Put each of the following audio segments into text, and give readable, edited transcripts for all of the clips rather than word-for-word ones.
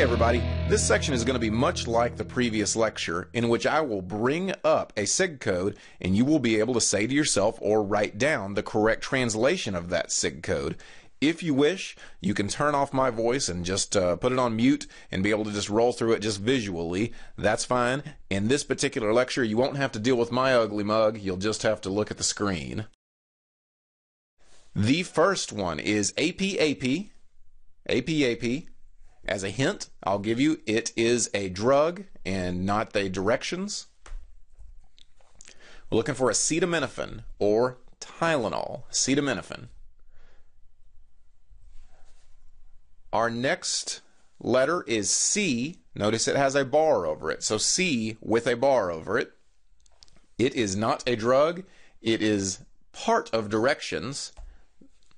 everybody, this section is going to be much like the previous lecture, in which I will bring up a SIG code and you will be able to say to yourself or write down the correct translation of that SIG code. If you wish, you can turn off my voice and just put it on mute and be able to just roll through it just visually. That's fine. In this particular lecture, you won't have to deal with my ugly mug. You'll just have to look at the screen. The first one is APAP. APAP. As a hint, I'll give you it is a drug and not the directions. We're looking for acetaminophen or Tylenol. Acetaminophen. Our next letter is C. Notice it has a bar over it. So C with a bar over it. It is not a drug. It is part of directions.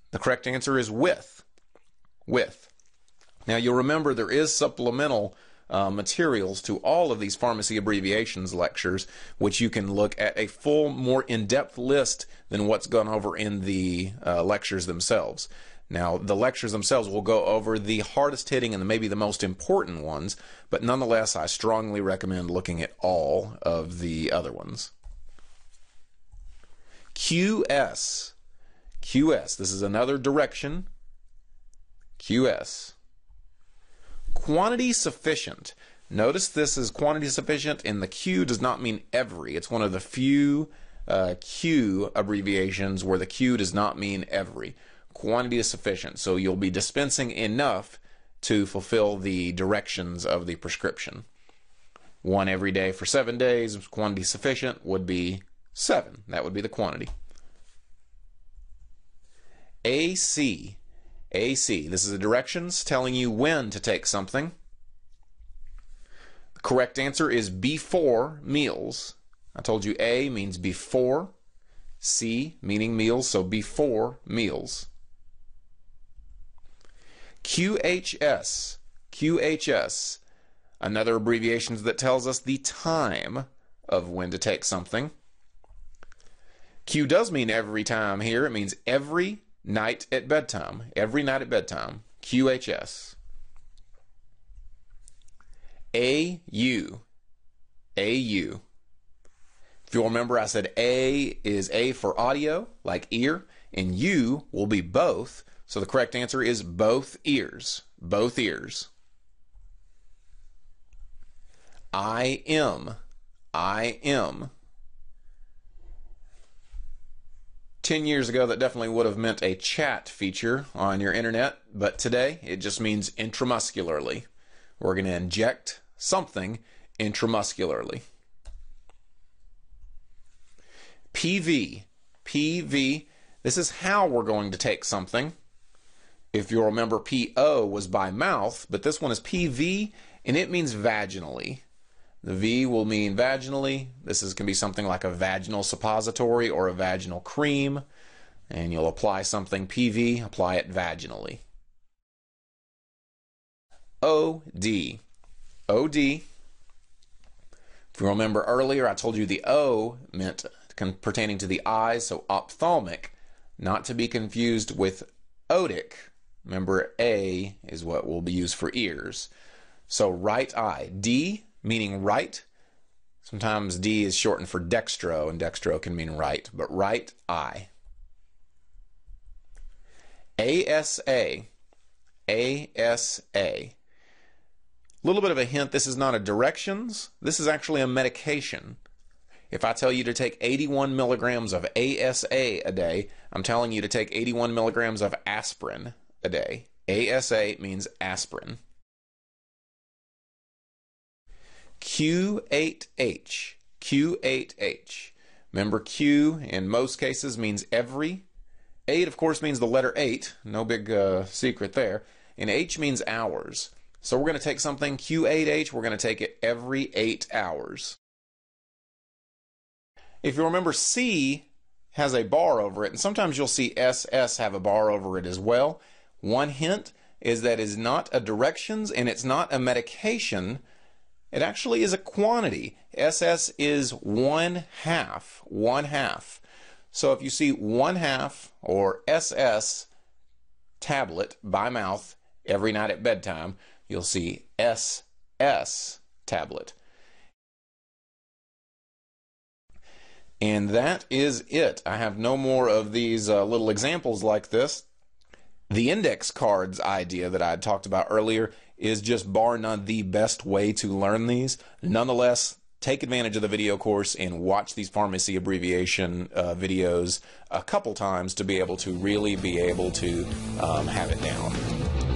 The correct answer is with. With. Now you'll remember there is supplemental materials to all of these pharmacy abbreviations lectures, which you can look at a full, more in-depth list than what's gone over in the lectures themselves. Now the lectures themselves will go over the hardest hitting and maybe the most important ones, but nonetheless I strongly recommend looking at all of the other ones. QS. QS. This is another direction. QS. Quantity sufficient. Notice this is quantity sufficient, and the Q does not mean every. It's one of the few Q abbreviations where the Q does not mean every. Quantity is sufficient, so you'll be dispensing enough to fulfill the directions of the prescription. One every day for 7 days. Quantity sufficient would be 7. That would be the quantity. AC. AC. This is the directions telling you when to take something. The correct answer is before meals. I told you A means before, C meaning meals, so before meals. QHS. QHS. Another abbreviation that tells us the time of when to take something. Q does mean every time here. It means every night at bedtime. Every night at bedtime. QHS. AU. AU. If you'll remember, I said A is A for audio, like ear, and U will be both. So the correct answer is both ears. Both ears. I am. I am. 10 years ago, that definitely would have meant a chat feature on your internet, but today it just means intramuscularly. We're going to inject something intramuscularly. PV. PV. This is how we're going to take something. If you'll remember, PO was by mouth, but this one is PV, and it means vaginally. The V will mean vaginally. This can be something like a vaginal suppository or a vaginal cream. And you'll apply something PV, apply it vaginally. OD. OD. If you remember earlier, I told you the O meant pertaining to the eyes, so ophthalmic, not to be confused with odic. Remember, A is what will be used for ears. So right eye. D meaning right. Sometimes D is shortened for dextro, and dextro can mean right, but right eye. ASA. ASA. A little bit of a hint, this is not a directions, this is actually a medication. If I tell you to take 81 milligrams of ASA a day, I'm telling you to take 81 milligrams of aspirin a day. ASA means aspirin. Q8H. Q8H. Remember, Q in most cases means every. 8, of course, means the letter 8. No big secret there. And H means hours. So we're going to take something, Q8H, we're going to take it every 8 hours. If you remember, C has a bar over it, and sometimes you'll see SS have a bar over it as well. One hint is that it's not a directions and it's not a medication. It actually is a quantity. SS is 1/2. 1/2. So if you see 1/2 or SS tablet by mouth every night at bedtime, you'll see SS tablet. And that is it. I have no more of these little examples like this. The index cards idea that I had talked about earlier is just bar none the best way to learn these. Nonetheless, take advantage of the video course and watch these pharmacy abbreviation videos a couple times to be able to really have it down.